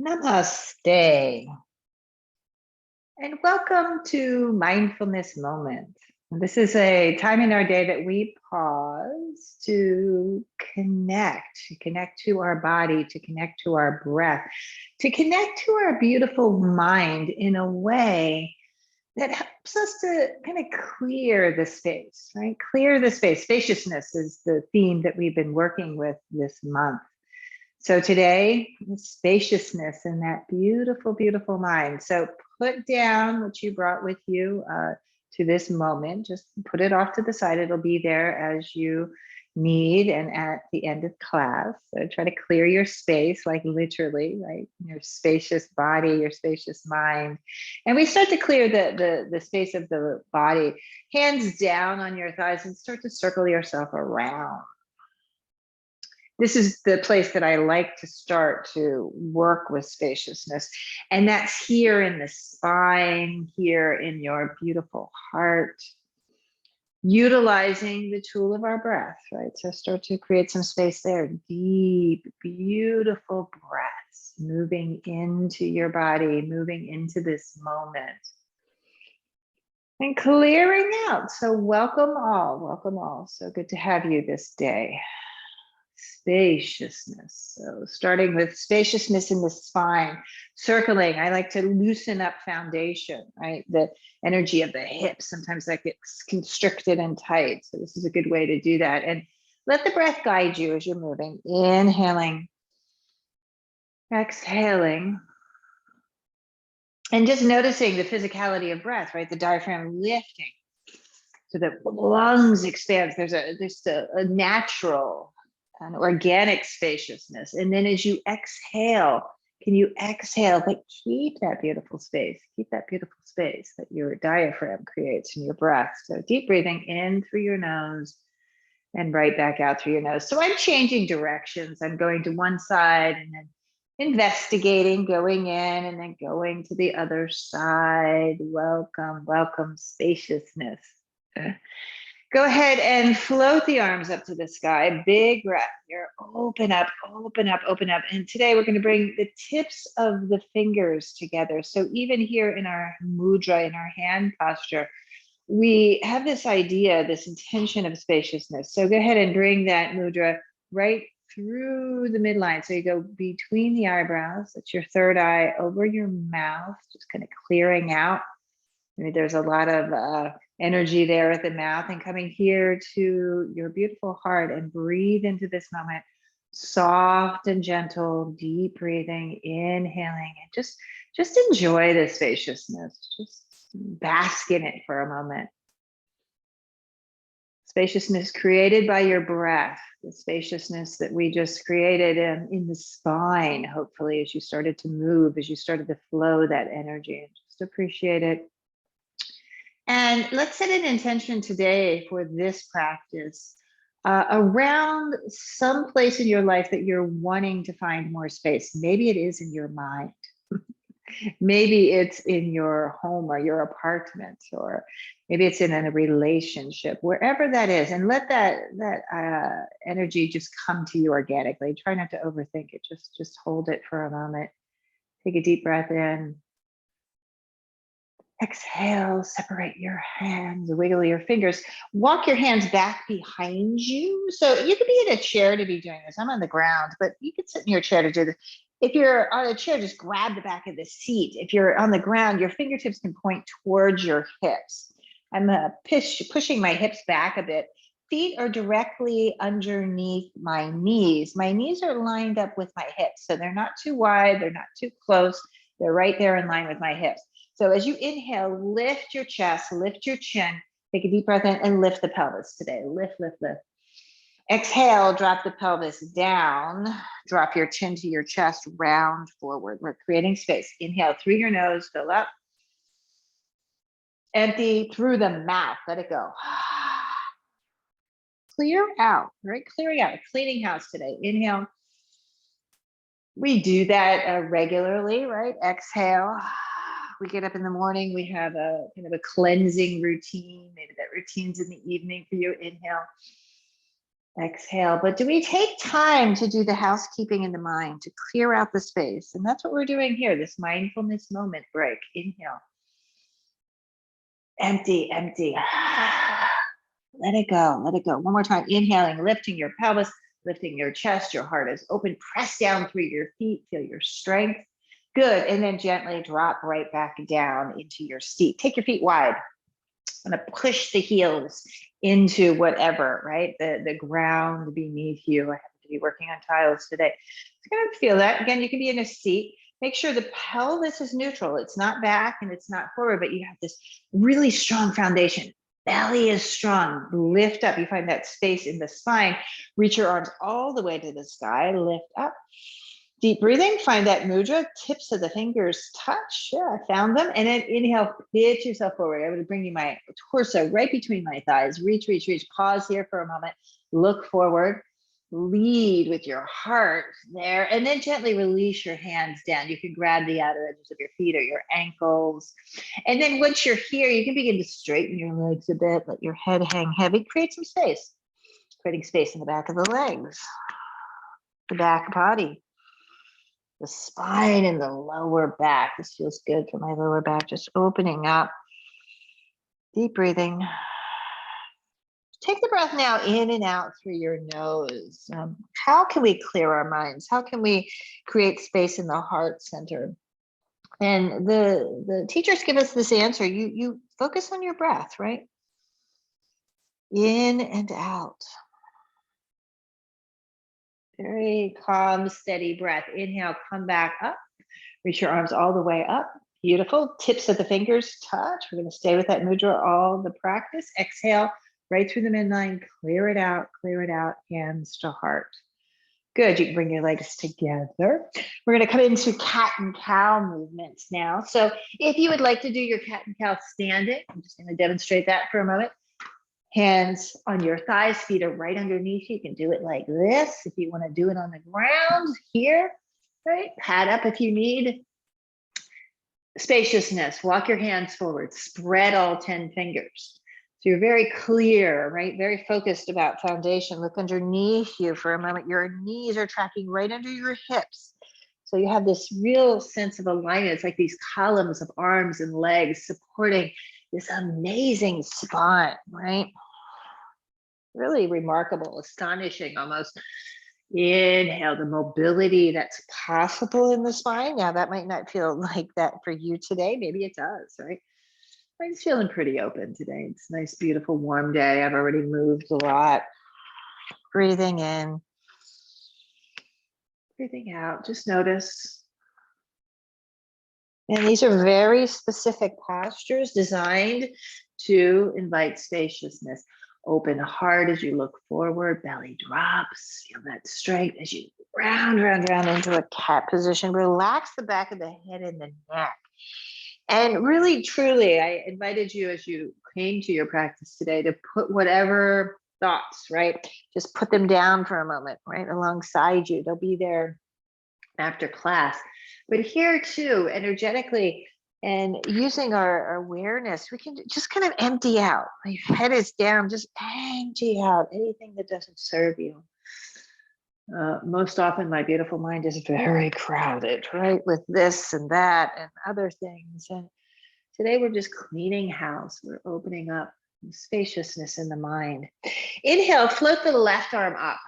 Namaste, and welcome to Mindfulness Moment. This is a time in our day that we pause to connect to our body, to connect to our breath, to connect to our beautiful mind in a way that helps us to kind of clear the space, right? Clear the space. Spaciousness is the theme that we've been working with this month. So today, spaciousness in that beautiful, beautiful mind. So put down what you brought with you to this moment. Just put it off to the side. It'll be there as you need and at the end of class. So try to clear your space, like literally, right? Your spacious body, your spacious mind. And we start to clear the space of the body. Hands down on your thighs and start to circle yourself around. This is the place that I like to start to work with spaciousness. And that's here in the spine, here in your beautiful heart, utilizing the tool of our breath, right? So start to create some space there. Deep, beautiful breaths moving into your body, moving into this moment. And clearing out. So welcome all, welcome all. So good to have you this day. Spaciousness. So starting with spaciousness in the spine, circling. I like to loosen up foundation, right? The energy of the hips, sometimes that gets constricted and tight. So this is a good way to do that. And let the breath guide you as you're moving. Inhaling, exhaling. And just noticing the physicality of breath, right? The diaphragm lifting so that lungs expand. There's a natural, an organic spaciousness. And then as you exhale, can you exhale, but keep that beautiful space, that your diaphragm creates in your breath. So deep breathing in through your nose and right back out through your nose. So I'm changing directions. I'm going to one side and then investigating, going in and then going to the other side. Welcome, welcome, spaciousness. Go ahead and float the arms up to the sky. Big breath here. Open up, open up, open up. And today we're going to bring the tips of the fingers together. So even here in our mudra, in our hand posture, we have this idea, this intention of spaciousness. So go ahead and bring that mudra right through the midline. So you go between the eyebrows, that's your third eye, over your mouth, just kind of clearing out. Maybe there's a lot of energy there at the mouth, and coming here to your beautiful heart and breathe into this moment. Soft and gentle, deep breathing, inhaling, and just enjoy the spaciousness. Just bask in it for a moment. Spaciousness created by your breath, the spaciousness that we just created in the spine, hopefully, as you started to move, as you started to flow that energy, and just appreciate it. And let's set an intention today for this practice around some place in your life that you're wanting to find more space. Maybe it is in your mind. Maybe it's in your home or your apartment, or maybe it's in a relationship, wherever that is. And let that energy just come to you organically. Try not to overthink it. Just hold it for a moment. Take a deep breath in. Exhale, separate your hands, wiggle your fingers, walk your hands back behind you. So you could be in a chair to be doing this. I'm on the ground, but you could sit in your chair to do this. If you're on a chair, just grab the back of the seat. If you're on the ground, your fingertips can point towards your hips. I'm pushing my hips back a bit. Feet are directly underneath my knees. My knees are lined up with my hips. So they're not too wide, they're not too close. They're right there in line with my hips. So as you inhale, lift your chest, lift your chin, take a deep breath in and lift the pelvis today. Lift, lift, lift. Exhale, drop the pelvis down, drop your chin to your chest, round forward. We're creating space. Inhale through your nose, fill up. Empty through the mouth, let it go. Clear out, right? Clearing out, cleaning house today. Inhale. We do that regularly, right? Exhale. We get up in the morning, we have a kind of a cleansing routine. Maybe that routine's in the evening for you. Inhale. Exhale. But do we take time to do the housekeeping in the mind, to clear out the space? And that's what we're doing here, this mindfulness moment break. Inhale. Empty, empty. Let it go, let it go. One more time. Inhaling, lifting your pelvis, lifting your chest. Your heart is open. Press down through your feet. Feel your strength. Good. And then gently drop right back down into your seat. Take your feet wide. I'm going to push the heels into whatever, right? The ground beneath you. I happen to be working on tiles today. You're going to feel that. Again, you can be in a seat. Make sure the pelvis is neutral. It's not back and it's not forward, but you have this really strong foundation. Belly is strong. Lift up. You find that space in the spine. Reach your arms all the way to the sky. Lift up. Deep breathing. Find that mudra. Tips of the fingers touch. Yeah, I found them. And then inhale. Pitch yourself forward. I would bring you my torso right between my thighs. Reach, reach, reach. Pause here for a moment. Look forward. Lead with your heart there, and then gently release your hands down. You can grab the outer edges of your feet or your ankles. And then once you're here, you can begin to straighten your legs a bit, let your head hang heavy, create some space. Creating space in the back of the legs, the back body, the spine and the lower back. This feels good for my lower back, just opening up. Deep breathing. Take the breath now in and out through your nose. How can we clear our minds? How can we create space in the heart center? And the teachers give us this answer. You focus on your breath, right? In and out. Very calm, steady breath. Inhale, come back up. Reach your arms all the way up. Beautiful. Tips of the fingers touch. We're going to stay with that mudra all the practice. Exhale. Right through the midline, clear it out, hands to heart. Good, you can bring your legs together. We're gonna come into cat and cow movements now. So if you would like to do your cat and cow standing, I'm just gonna demonstrate that for a moment. Hands on your thighs, feet are right underneath you. You can do it like this. If you wanna do it on the ground here, right? Pad up if you need. Spaciousness, walk your hands forward, spread all 10 fingers. So you're very clear, right? Very focused about foundation. Look underneath you for a moment. Your knees are tracking right under your hips. So you have this real sense of alignment. It's like these columns of arms and legs supporting this amazing spine, right? Really remarkable, astonishing almost. Inhale, the mobility that's possible in the spine. Now that might not feel like that for you today. Maybe it does, right? I'm feeling pretty open today. It's a nice, beautiful, warm day. I've already moved a lot. Breathing in, breathing out. Just notice. And these are very specific postures designed to invite spaciousness. Open heart as you look forward, belly drops. Feel that strength as you round into a cat position. Relax the back of the head and the neck. And really, truly, I invited you as you came to your practice today to put whatever thoughts, right? Just put them down for a moment, right? Alongside you. They'll be there after class. But here too, energetically and using our awareness, we can just kind of empty out. Your head is down, just empty out anything that doesn't serve you. Most often my beautiful mind is very crowded, right? With this and that and other things. And today we're just cleaning house. We're opening up spaciousness in the mind. Inhale, float the left arm up,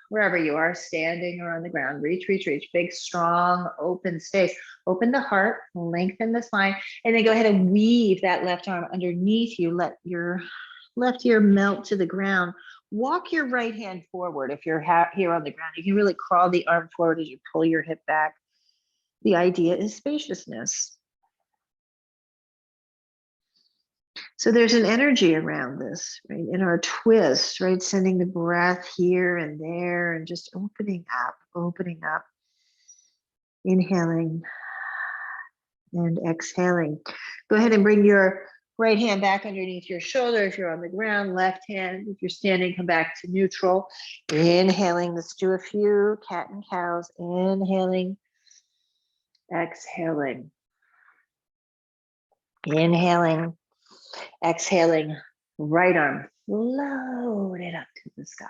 wherever you are, standing or on the ground. Reach, reach, reach. Big, strong, open space. Open the heart, lengthen the spine, and then go ahead and weave that left arm underneath you. Let your left ear melt to the ground. Walk your right hand forward. If you're here on the ground, you can really crawl the arm forward as you pull your hip back. The idea is spaciousness. So there's an energy around this, right? In our twist, right? Sending the breath here and there and just opening up. Inhaling and exhaling. Go ahead and bring your right hand back underneath your shoulder if you're on the ground. Left hand, if you're standing, come back to neutral. Inhaling. Let's do a few cat and cows. Inhaling, exhaling. Inhaling, exhaling. Right arm, load it up to the sky.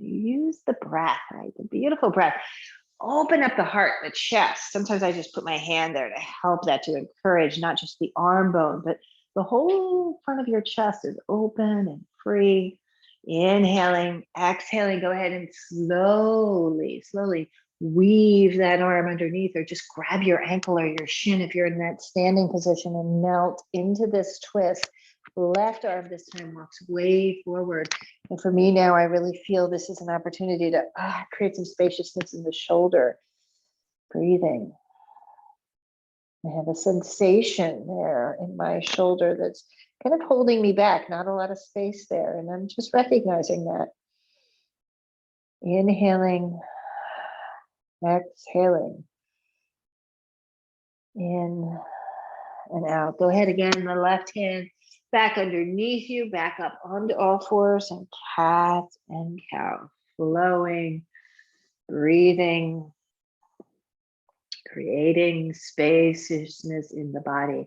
Use the breath, right? The beautiful breath. Open up the heart, the chest. Sometimes I just put my hand there to help that, to encourage not just the arm bone, but the whole front of your chest is open and free. Inhaling, exhaling, go ahead and slowly, slowly weave that arm underneath, or just grab your ankle or your shin if you're in that standing position and melt into this twist. Left arm this time walks way forward. And for me now, I really feel this is an opportunity to create some spaciousness in the shoulder. Breathing. I have a sensation there in my shoulder that's kind of holding me back, not a lot of space there. And I'm just recognizing that. Inhaling, exhaling. In and out. Go ahead again, the left hand back underneath you, back up onto all fours, and cat and cow. Flowing, breathing, creating spaciousness in the body.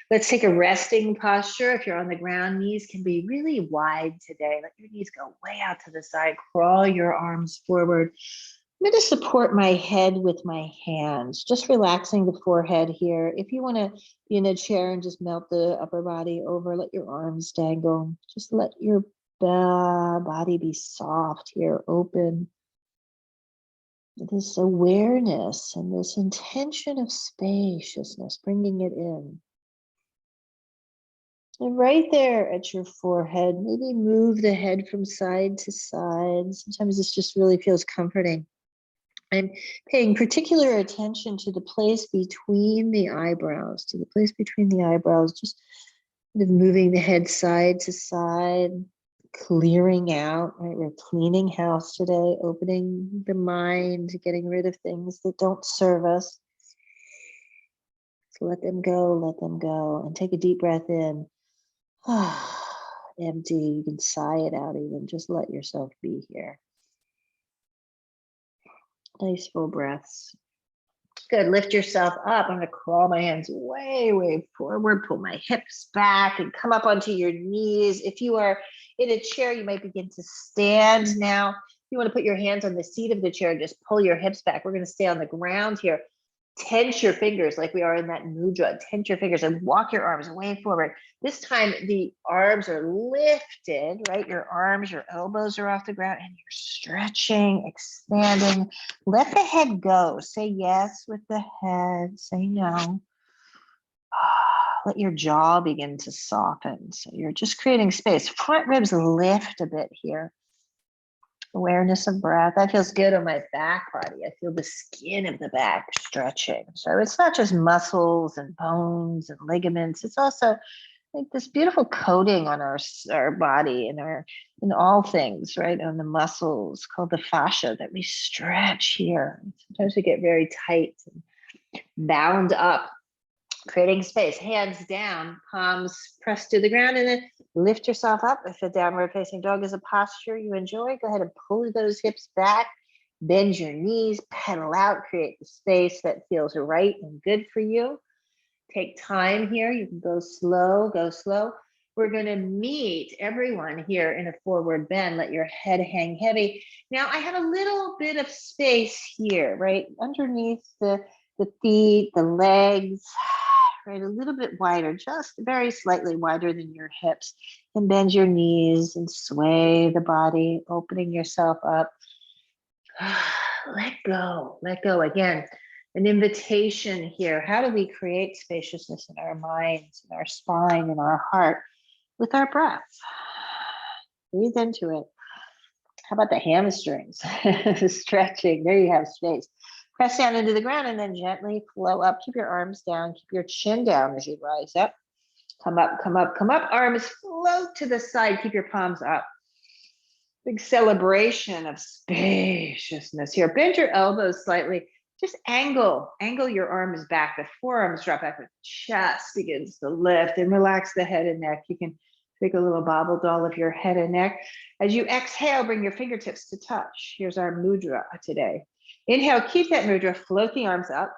Let's take a resting posture. If you're on the ground, knees can be really wide today. Let your knees go way out to the side. Crawl your arms forward. I'm going to support my head with my hands, just relaxing the forehead here. If you want to be in a chair and just melt the upper body over, let your arms dangle. Just let your body be soft here, open. This awareness and this intention of spaciousness, bringing it in. And right there at your forehead, maybe move the head from side to side. Sometimes this just really feels comforting. I'm paying particular attention to the place between the eyebrows, just kind of moving the head side to side, clearing out, right? We're cleaning house today, opening the mind, getting rid of things that don't serve us. So let them go, and take a deep breath in. Empty, you can sigh it out even, just let yourself be here. Nice full breaths. Good, lift yourself up. I'm gonna crawl my hands way, way forward, pull my hips back and come up onto your knees. If you are in a chair, you might begin to stand now. You wanna put your hands on the seat of the chair and just pull your hips back. We're gonna stay on the ground here. Tense your fingers like we are in that mudra. Tense your fingers and walk your arms way forward. This time the arms are lifted, right? Your arms, your elbows are off the ground, and you're stretching, expanding. Let the head go. Say yes with the head. Say no. Let your jaw begin to soften. So you're just creating space. Front ribs lift a bit here. Awareness of breath. That feels good on my back body. I feel the skin of the back stretching. So it's not just muscles and bones and ligaments. It's also like this beautiful coating on our body and in all things, right? On the muscles called the fascia that we stretch here. Sometimes we get very tight and bound up. Creating space, hands down, palms pressed to the ground, and then lift yourself up. If a downward facing dog is a posture you enjoy, go ahead and pull those hips back, bend your knees, pedal out, create the space that feels right and good for you. Take time here. You can go slow, go slow. We're going to meet everyone here in a forward bend. Let your head hang heavy. Now I have a little bit of space here, right? Underneath the feet, the legs, right? A little bit wider, just very slightly wider than your hips. And bend your knees and sway the body, opening yourself up. Let go, let go. Again, an invitation here. How do we create spaciousness in our minds, in our spine, in our heart? With our breath. Breathe into it. How about the hamstrings? Stretching. There you have space. Press down into the ground and then gently flow up. Keep your arms down. Keep your chin down as you rise up. Come up, come up, come up. Arms float to the side. Keep your palms up. Big celebration of spaciousness here. Bend your elbows slightly. Just angle your arms back. The forearms drop back. The chest begins to lift, and relax the head and neck. You can take a little bobble doll of your head and neck. As you exhale, bring your fingertips to touch. Here's our mudra today. Inhale, keep that mudra, float the arms up,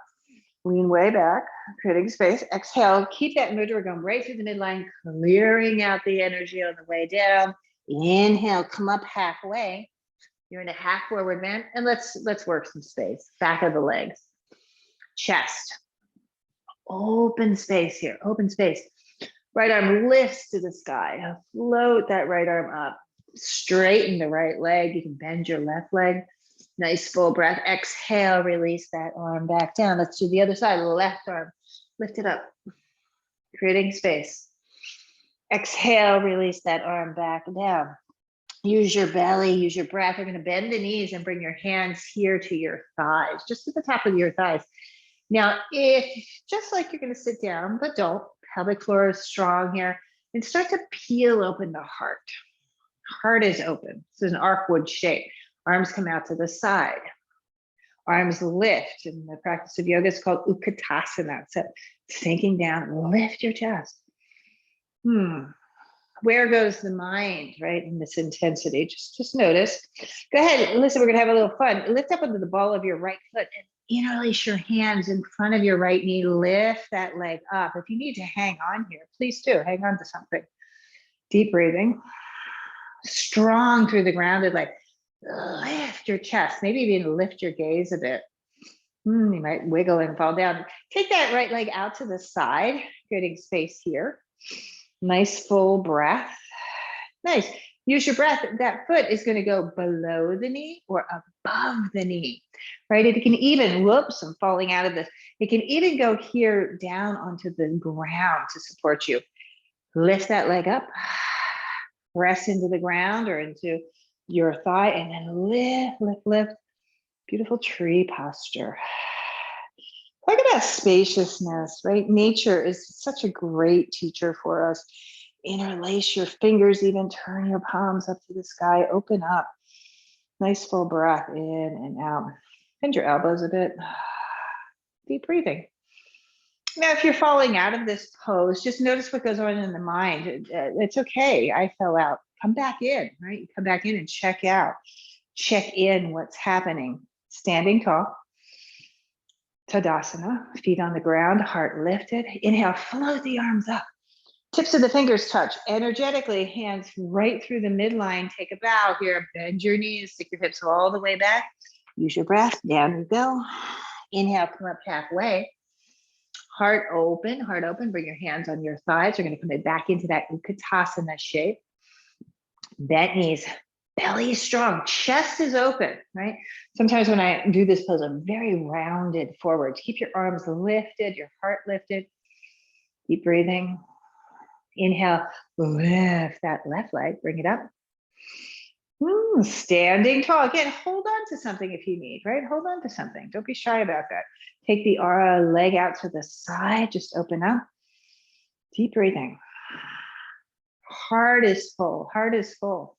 lean way back, creating space. Exhale, keep that mudra going right through the midline, clearing out the energy on the way down. Inhale, come up halfway. You're in a half forward bend, and let's work some space. Back of the legs, chest, open space here, open space. Right arm lifts to the sky. Float that right arm up. Straighten the right leg. You can bend your left leg. Nice full breath. Exhale, release that arm back down. Let's do the other side. Left arm, lift it up, creating space. Exhale, release that arm back down. Use your belly, use your breath. You're going to bend the knees and bring your hands here to your thighs, just at the top of your thighs. Now, if just like you're going to sit down, but don't, pelvic floor is strong here, and start to peel open the heart. Heart is open. This is an arcwood shape. Arms come out to the side. Arms lift. And the practice of yoga is called Utkatasana. So sinking down, lift your chest. Where goes the mind, right, in this intensity? Just notice. Go ahead, listen, we're gonna have a little fun. Lift up into the ball of your right foot and interlace your hands in front of your right knee. Lift that leg up. If you need to hang on here, please do, hang on to something. Deep breathing. Strong through the grounded leg. Lift your chest, maybe even lift your gaze a bit. You might wiggle and fall down. Take that right leg out to the side, creating space here. Nice full breath. Nice. Use your breath. That foot is going to go below the knee or above the knee, right? It can even, whoops, I'm falling out of this. It can even go here down onto the ground to support you. Lift that leg up, press into the ground or into your thigh, and then lift, lift, lift. Beautiful tree posture. Talk about spaciousness, right? Nature is such a great teacher for us. Interlace your fingers, even turn your palms up to the sky, open up. Nice full breath in and out. Bend your elbows a bit. Deep breathing. Now, if you're falling out of this pose, just notice what goes on in the mind. It's okay, I fell out. Come back in, right? Come back in and check out. Check in what's happening. Standing tall. Tadasana, feet on the ground, heart lifted. Inhale, float the arms up. Tips of the fingers touch. Energetically, hands right through the midline. Take a bow here. Bend your knees, stick your hips all the way back. Use your breath. Down you go. Inhale, come up halfway. Heart open, bring your hands on your thighs. You're going to come back into that Utkatasana shape. Bent knees, belly is strong, chest is open, right? Sometimes when I do this pose, I'm very rounded forward. Keep your arms lifted, your heart lifted. Deep breathing. Inhale, lift that left leg, bring it up. Standing tall. Again, hold on to something if you need, right? Hold on to something. Don't be shy about that. Take the leg out to the side, just open up. Deep breathing. Heart is full, heart is full.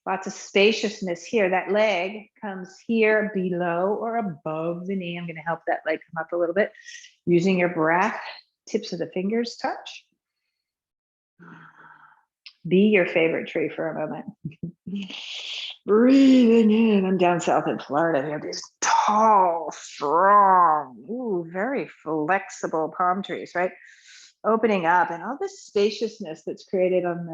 Lots of spaciousness here. That leg comes here below or above the knee. I'm going to help that leg come up a little bit. Using your breath, tips of the fingers touch. Be your favorite tree for a moment. Breathing in. I'm down south in Florida. We have these tall, strong, very flexible palm trees, right? Opening up and all this spaciousness that's created on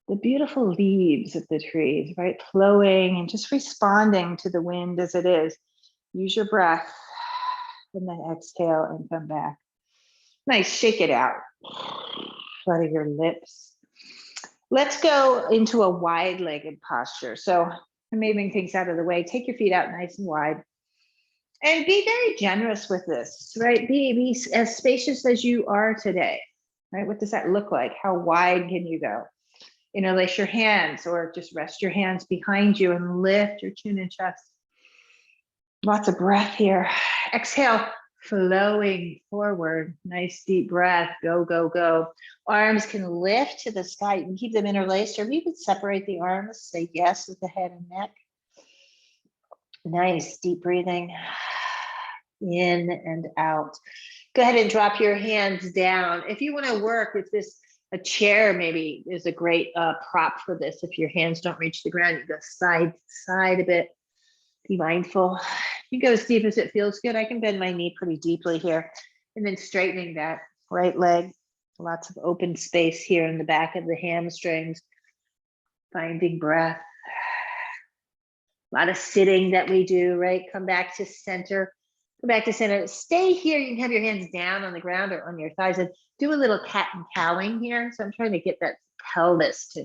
the beautiful leaves of the trees, right? Flowing and just responding to the wind as it is. Use your breath and then exhale and come back. Nice, shake it out. Flutter your lips. Let's go into a wide-legged posture. So I'm moving things out of the way. Take your feet out nice and wide. And be very generous with this, right? Be as spacious as you are today, right? What does that look like? How wide can you go? Interlace your hands or just rest your hands behind you and lift your chin and chest. Lots of breath here. Exhale, flowing forward. Nice deep breath. Go, go, go. Arms can lift to the sky. You can keep them interlaced, or you can separate the arms. Say yes with the head and neck. Nice deep breathing. In and out. Go ahead and drop your hands down. If you want to work with this, a chair maybe is a great prop for this. If your hands don't reach the ground, you go side to side a bit. Be mindful. You go as deep as it feels good. I can bend my knee pretty deeply here. And then straightening that right leg. Lots of open space here in the back of the hamstrings. Finding breath. A lot of sitting that we do, right? Come back to center. Come back to center. Stay here. You can have your hands down on the ground or on your thighs and do a little cat and cowing here. So I'm trying to get that pelvis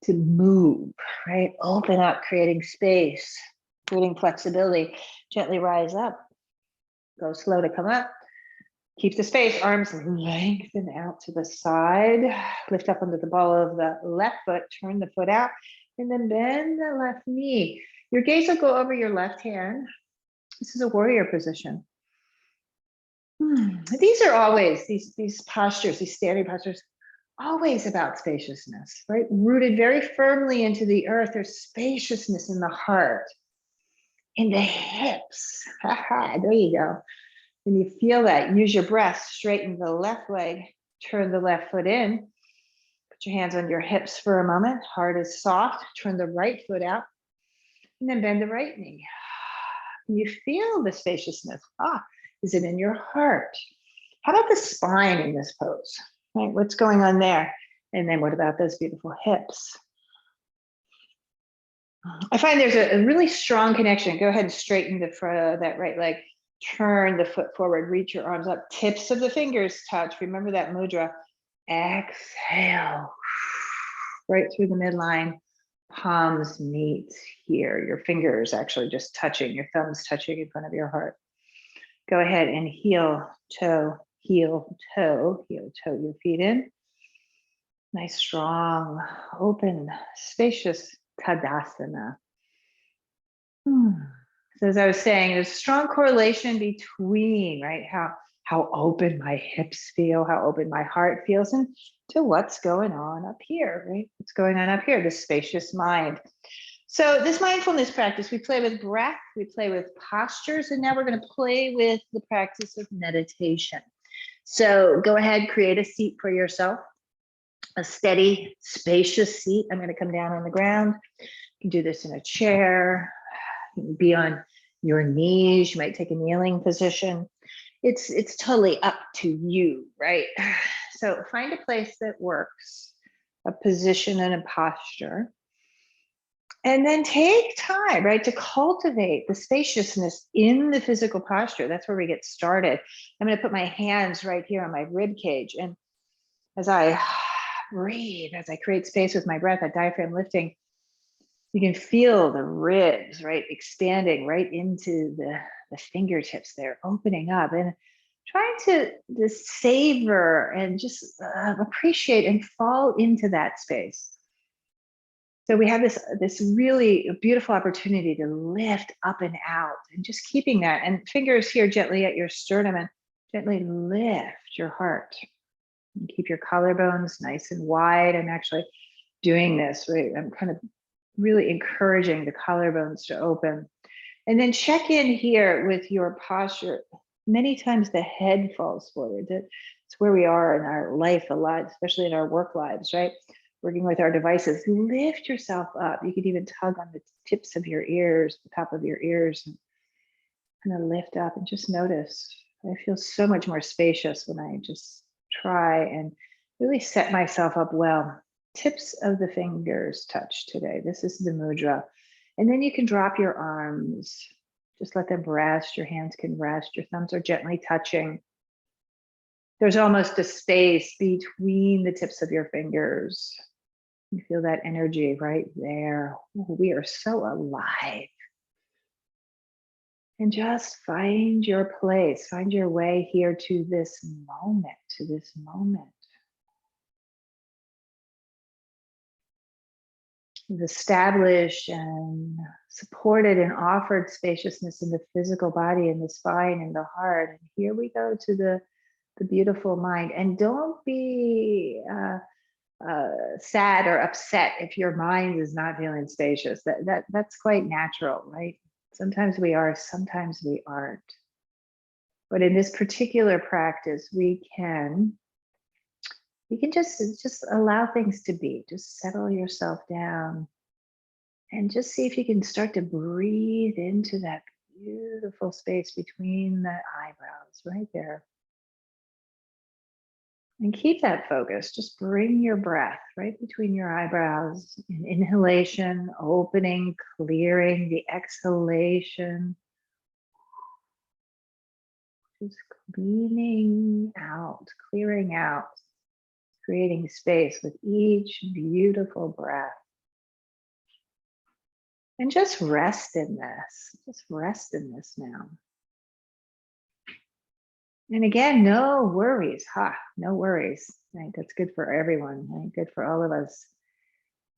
to move, right? Open up, creating space, creating flexibility. Gently rise up. Go slow to come up. Keep the space. Arms lengthen out to the side. Lift up under the ball of the left foot. Turn the foot out. And then bend the left knee. Your gaze will go over your left hand. This is a warrior position. These are always, these postures, these standing postures, always about spaciousness, right? Rooted very firmly into the earth. There's spaciousness in the heart, in the hips. There you go. And you feel that. Use your breath. Straighten the left leg. Turn the left foot in. Put your hands on your hips for a moment. Heart is soft. Turn the right foot out. And then bend the right knee. You feel the spaciousness. Is it in your heart? How about the spine in this pose? Right? What's going on there? And then what about those beautiful hips? I find there's a really strong connection. Go ahead and straighten the front of that right leg. Turn the foot forward. Reach your arms up. Tips of the fingers touch. Remember that mudra. Exhale. Right through the midline. Palms meet here. Your fingers actually just touching. Your thumbs touching in front of your heart. Go ahead and heel, toe, heel, toe your feet in. Nice, strong, open, spacious Tadasana. So as I was saying, there's a strong correlation between, right, how open my hips feel, how open my heart feels, and to what's going on up here, right? What's going on up here, the spacious mind. So this mindfulness practice, we play with breath, we play with postures, and now we're going to play with the practice of meditation. So go ahead, create a seat for yourself, a steady, spacious seat. I'm going to come down on the ground. You can do this in a chair. You can be on your knees. You might take a kneeling position. It's totally up to you, right? So find a place that works, a position and a posture. And then take time, right, to cultivate the spaciousness in the physical posture. That's where we get started. I'm going to put my hands right here on my rib cage. And as I breathe, as I create space with my breath, that diaphragm lifting, you can feel the ribs, right, expanding right into the fingertips there, opening up and trying to savor and just appreciate and fall into that space. So we have this really beautiful opportunity to lift up and out and just keeping that, and fingers here gently at your sternum and gently lift your heart and keep your collarbones nice and wide. I'm actually doing this, right? I'm kind of really encouraging the collarbones to open, and then check in here with your posture. Many times the head falls forward. It's where we are in our life a lot, especially in our work lives, right? Working with our devices. Lift yourself up. You could even tug on the tips of your ears, the top of your ears, and kind of lift up and just notice. I feel so much more spacious when I just try and really set myself up well. Tips of the fingers touch today. This is the mudra. And then you can drop your arms. Just let them rest. Your hands can rest. Your thumbs are gently touching. There's almost a space between the tips of your fingers. You feel that energy right there. Ooh, we are so alive. And just find your place, find your way here to this moment, You've established and supported and offered spaciousness in the physical body, in the spine, in the heart. And here we go to the beautiful mind. And don't be sad or upset if your mind is not feeling spacious. That's quite natural, right? Sometimes we are, sometimes we aren't. But in this particular practice, we can just allow things to be. Just settle yourself down and just see if you can start to breathe into that beautiful space between the eyebrows right there. And keep that focus. Just bring your breath right between your eyebrows. An inhalation, opening, clearing. The exhalation, just cleaning out, clearing out, creating space with each beautiful breath. And just rest in this. Just rest in this now. And again, no worries. No worries. Right? That's good for everyone. Right? Good for all of us.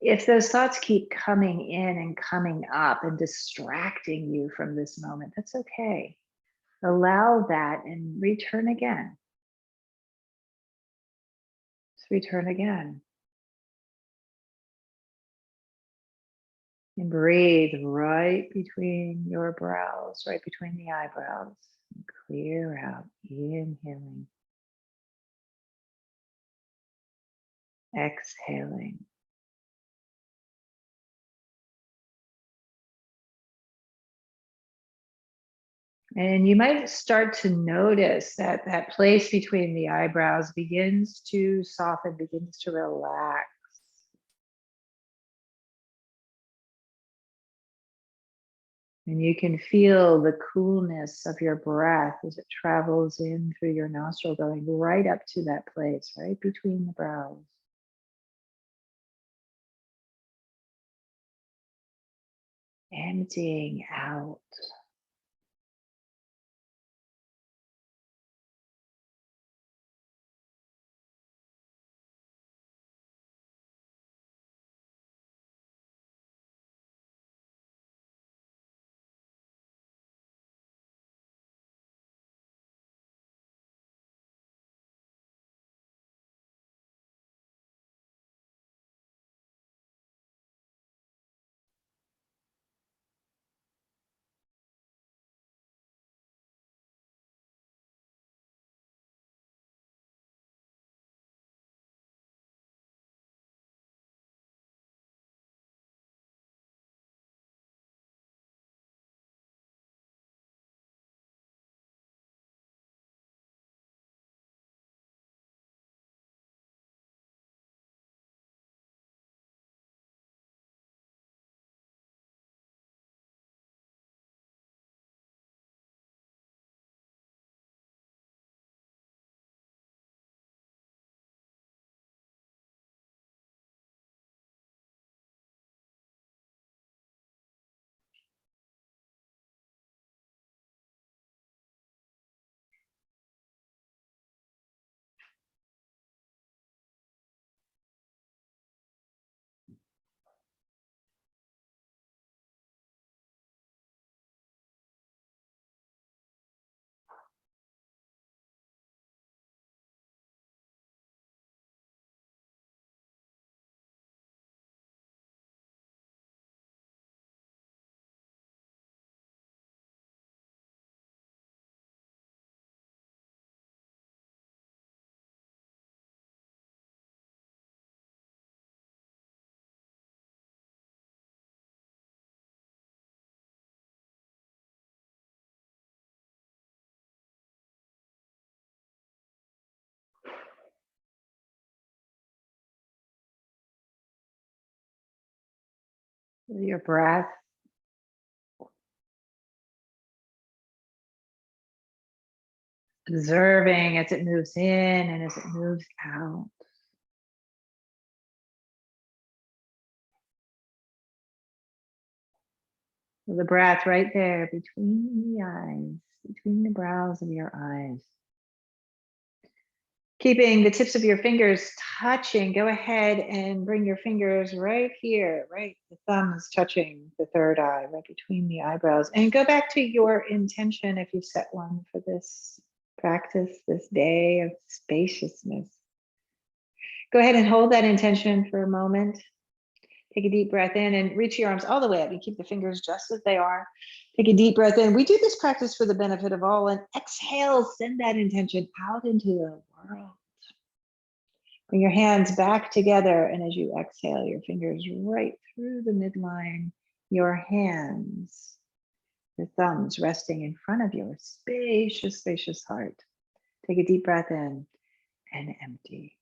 If those thoughts keep coming in and coming up and distracting you from this moment, that's okay. Allow that and return again. Just return again. And breathe right between your brows, right between the eyebrows. And clear out, inhaling. Exhaling. And you might start to notice that that place between the eyebrows begins to soften, begins to relax. And you can feel the coolness of your breath as it travels in through your nostril, going right up to that place, right between the brows. Emptying out. Your breath. Observing as it moves in and as it moves out. So the breath right there between the eyes, between the brows of your eyes. Keeping the tips of your fingers touching, go ahead and bring your fingers right here, right? The thumbs touching the third eye, right between the eyebrows. And go back to your intention if you've set one for this practice, this day of spaciousness. Go ahead and hold that intention for a moment. Take a deep breath in and reach your arms all the way up. You keep the fingers just as they are. Take a deep breath in. We do this practice for the benefit of all. And exhale, send that intention out into the world. Bring your hands back together. And as you exhale, your fingers right through the midline. Your hands, your thumbs resting in front of your spacious, spacious heart. Take a deep breath in. and empty.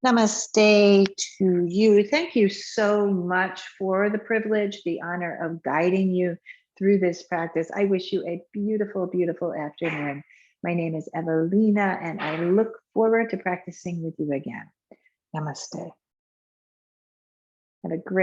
Namaste to you. Thank you so much for the privilege, the honor of guiding you through this practice. I wish you a beautiful, beautiful afternoon. My name is Evalena, and I look forward to practicing with you again. Namaste. Have a great